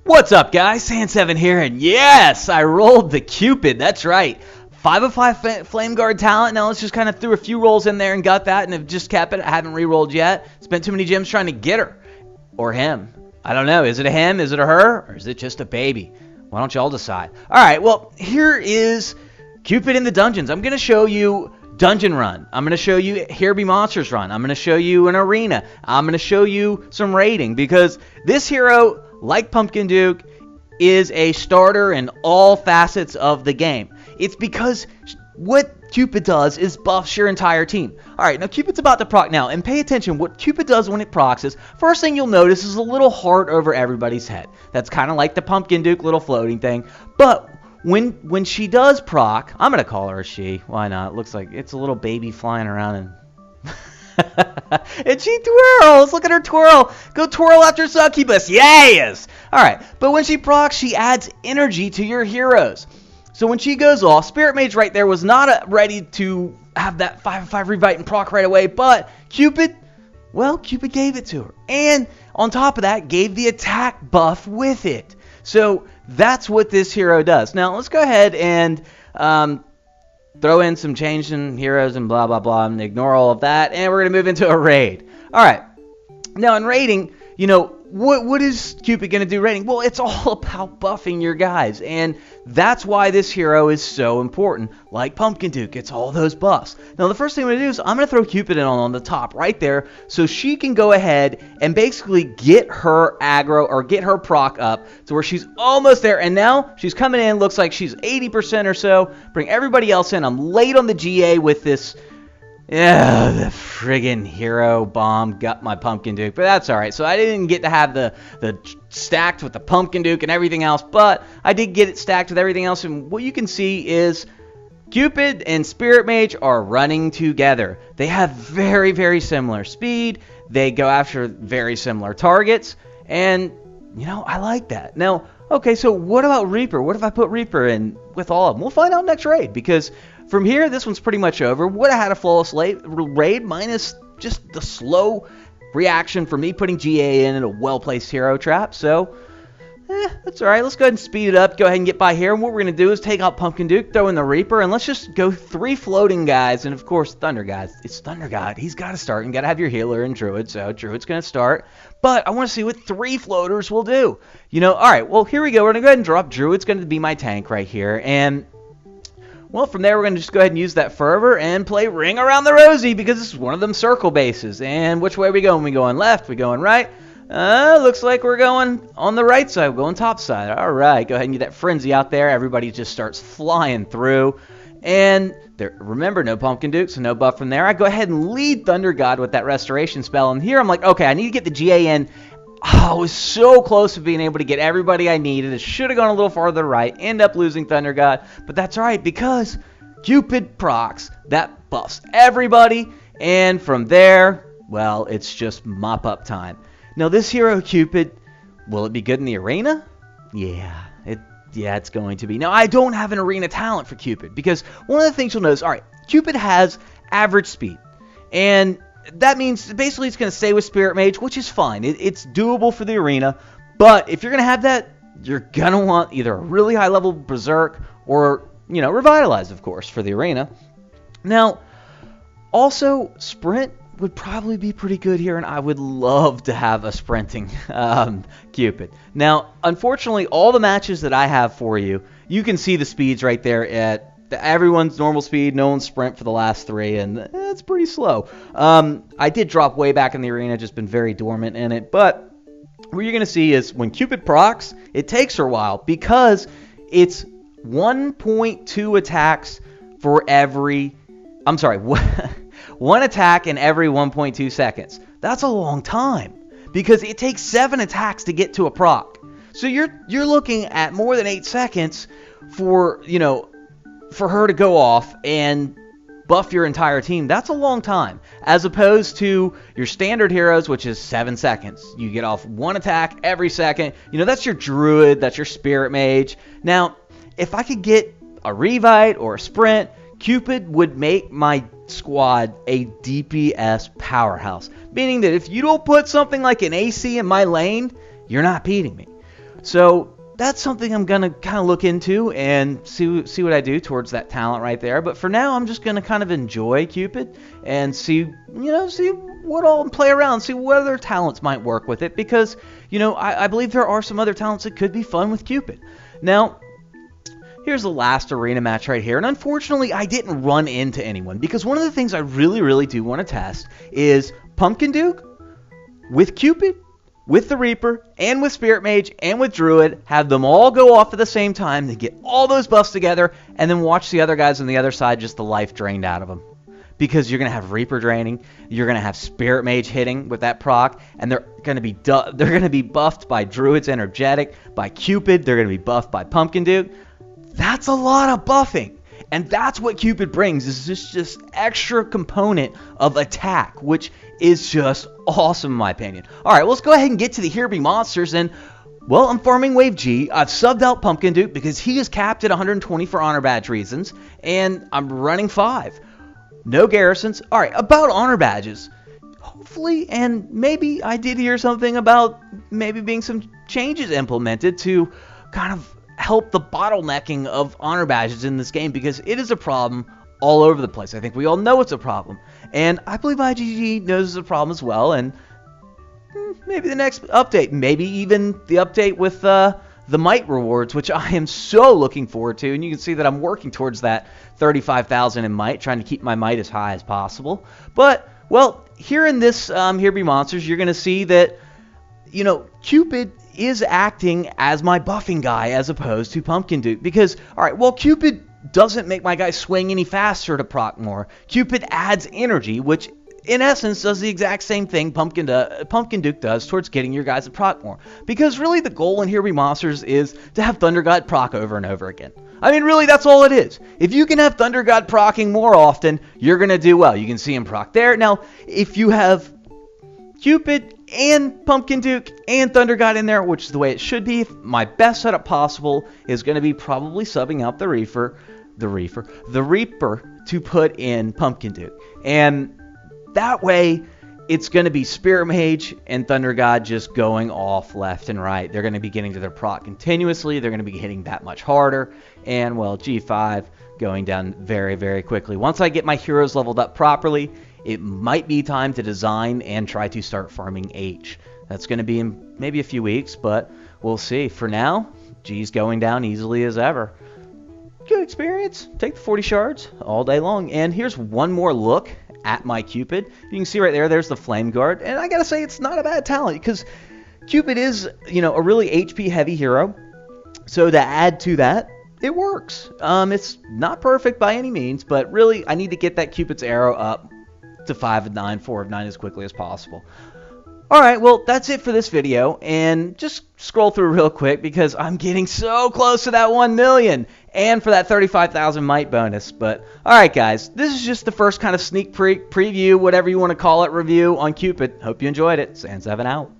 What's up, guys? Sand7 here, and yes, I rolled the Cupid. That's right. 5 of 5 Flame Guard talent. Now let's just kind of threw a few rolls in there and got that, and have just kept it. I haven't re-rolled yet. Spent too many gems trying to get her. Or him. I don't know. Is it a him? Is it a her? Or is it just a baby? Why don't y'all decide? Alright, well, here is Cupid in the dungeons. I'm going to show you Dungeon Run. I'm going to show you Here Be Monsters Run. I'm going to show you an arena. I'm going to show you some raiding, because this hero, like Pumpkin Duke, is a starter in all facets of the game. It's because what Cupid does is buffs your entire team. Alright, now Cupid's about to proc now, and pay attention. What Cupid does when it procs is, first thing you'll notice is a little heart over everybody's head. That's kind of like the Pumpkin Duke little floating thing. But when she does proc, I'm going to call her a she. Why not? It looks like it's a little baby flying around and... and she twirls. Look at her twirl. Go twirl after Succubus. Yes. Alright, but when she procs, she adds energy to your heroes. So when she goes off, Spirit Mage right there was not ready to have that 5/5 Revite and proc right away, but Cupid, well, Cupid gave it to her. And on top of that, gave the attack buff with it. So that's what this hero does. Now, let's go ahead and throw in some change in heroes and blah, blah, blah, and ignore all of that, and we're going to move into a raid. Alright, now in raiding, you know, what is Cupid going to do raiding? Well, it's all about buffing your guys, and that's why this hero is so important. Like Pumpkin Duke, it's all those buffs. Now, the first thing I'm going to do is I'm going to throw Cupid in on the top right there, so she can go ahead and basically get her aggro, or get her proc up to where she's almost there, and now she's coming in, looks like she's 80% or so. Bring everybody else in. I'm late on the GA with this. Yeah, the friggin' hero bomb got my Pumpkin Duke, but that's alright. So I didn't get to have the stacked with the Pumpkin Duke and everything else, but I did get it stacked with everything else, and what you can see is Cupid and Spirit Mage are running together. They have very, very similar speed. They go after very similar targets, and, you know, I like that. Now, okay, so what about Reaper? What if I put Reaper in with all of them? We'll find out next raid, because from here, this one's pretty much over. Would have had a flawless raid, minus just the slow reaction for me putting GA in a well-placed hero trap. So, that's alright. Let's go ahead and speed it up. Go ahead and get by here. And what we're going to do is take out Pumpkin Duke, throw in the Reaper, and let's just go 3 floating guys. And, of course, Thunder guys. It's Thunder God. He's got to start. You got to have your healer and Druid, so Druid's going to start. But I want to see what 3 floaters will do. You know, alright, well, here we go. We're going to go ahead and drop Druid's going to be my tank right here. And... well, from there, we're going to just go ahead and use that Fervor and play Ring Around the Rosie, because this is one of them circle bases. And which way are we going? We going left? We going right? Looks like we're going on the right side. We're going top side. All right, go ahead and get that Frenzy out there. Everybody just starts flying through. And there, remember, no Pumpkin Duke, so no buff from there. I go ahead and lead Thunder God with that Restoration spell. And here I'm like, okay, I need to get the GA in. Oh, I was so close to being able to get everybody I needed. It should have gone a little farther right. End up losing Thunder God. But that's alright, because Cupid procs. That buffs everybody. And from there, well, it's just mop-up time. Now, this hero, Cupid, will it be good in the arena? Yeah, it's going to be. Now, I don't have an arena talent for Cupid, because one of the things you'll notice, alright, Cupid has average speed. And that means basically it's going to stay with Spirit Mage, which is fine. It's doable for the arena. But if you're going to have that, you're going to want either a really high level Berserk or, you know, Revitalize, of course, for the arena. Now, also, Sprint would probably be pretty good here, and I would love to have a sprinting Cupid. Now, unfortunately, all the matches that I have for you, you can see the speeds right there at everyone's normal speed, no one's sprint for the last 3, and it's pretty slow. I did drop way back in the arena, just been very dormant in it, but what you're going to see is when Cupid procs, it takes her a while, because it's 1.2 attacks for every... I'm sorry, 1 attack in every 1.2 seconds. That's a long time, because it takes 7 attacks to get to a proc. So you're looking at more than 8 seconds for, you know, for her to go off and buff your entire team. That's a long time, as opposed to your standard heroes, which is 7 seconds. You get off 1 attack every second. You know, that's your Druid, that's your Spirit Mage. Now, if I could get a Revite or a Sprint, Cupid would make my squad a DPS powerhouse. Meaning that if you don't put something like an AC in my lane, you're not beating me. So that's something I'm going to kind of look into and see what I do towards that talent right there. But for now, I'm just going to kind of enjoy Cupid and see what all, play around, see what other talents might work with it, because, I believe there are some other talents that could be fun with Cupid. Now, here's the last arena match right here, and unfortunately, I didn't run into anyone, because one of the things I really, really do want to test is Pumpkin Duke with Cupid, with the Reaper, and with Spirit Mage, and with Druid, have them all go off at the same time to get all those buffs together, and then watch the other guys on the other side just the life drained out of them. Because you're going to have Reaper draining, you're going to have Spirit Mage hitting with that proc, and they're going to be buffed by Druid's Energetic, by Cupid, they're going to be buffed by Pumpkin Duke. That's a lot of buffing. And that's what Cupid brings, is this just extra component of attack, which is just awesome in my opinion. Alright, well, let's go ahead and get to the Here Be Monsters, and, well, I'm farming Wave G. I've subbed out Pumpkin Duke because he is capped at 120 for honor badge reasons, and I'm running 5. No garrisons. Alright, about honor badges. Hopefully, and maybe I did hear something about maybe being some changes implemented to kind of help the bottlenecking of honor badges in this game, because it is a problem all over the place. I think we all know it's a problem, and I believe IGG knows it's a problem as well, and maybe the next update, maybe even the update with the Might rewards, which I am so looking forward to, and you can see that I'm working towards that 35,000 in Might, trying to keep my Might as high as possible. But, well, here in this Here Be Monsters, you're going to see that, Cupid is acting as my buffing guy as opposed to Pumpkin Duke, because, alright, well, Cupid doesn't make my guy swing any faster to proc more. Cupid adds energy, which in essence does the exact same thing Pumpkin Duke does towards getting your guys to proc more. Because really the goal in Here Be Monsters is to have Thunder God proc over and over again. I mean, really, that's all it is. If you can have Thunder God procking more often, you're going to do well. You can see him proc there. Now, if you have Cupid and Pumpkin Duke and Thunder God in there, which is the way it should be, my best setup possible is going to be probably subbing out the Reaper to put in Pumpkin Duke. And that way, it's going to be Spirit Mage and Thunder God just going off left and right. They're going to be getting to their proc continuously. They're going to be hitting that much harder. And, well, G5 going down very, very quickly. Once I get my heroes leveled up properly, it might be time to design and try to start farming H. That's going to be in maybe a few weeks, but we'll see. For now, G's going down easily as ever. Good experience. Take the 40 shards all day long. And here's one more look at my Cupid. You can see right there, there's the Flame Guard. And I gotta say, it's not a bad talent, because Cupid is, a really HP heavy hero. So to add to that, it works. It's not perfect by any means, but really, I need to get that Cupid's arrow up to 5 of 9, 4 of 9 as quickly as possible. Alright, well, that's it for this video, and just scroll through real quick because I'm getting so close to that 1 million, and for that 35,000 Might bonus. But, alright guys, this is just the first kind of sneak preview, whatever you want to call it, review on Cupid. Hope you enjoyed it. Sans7 out.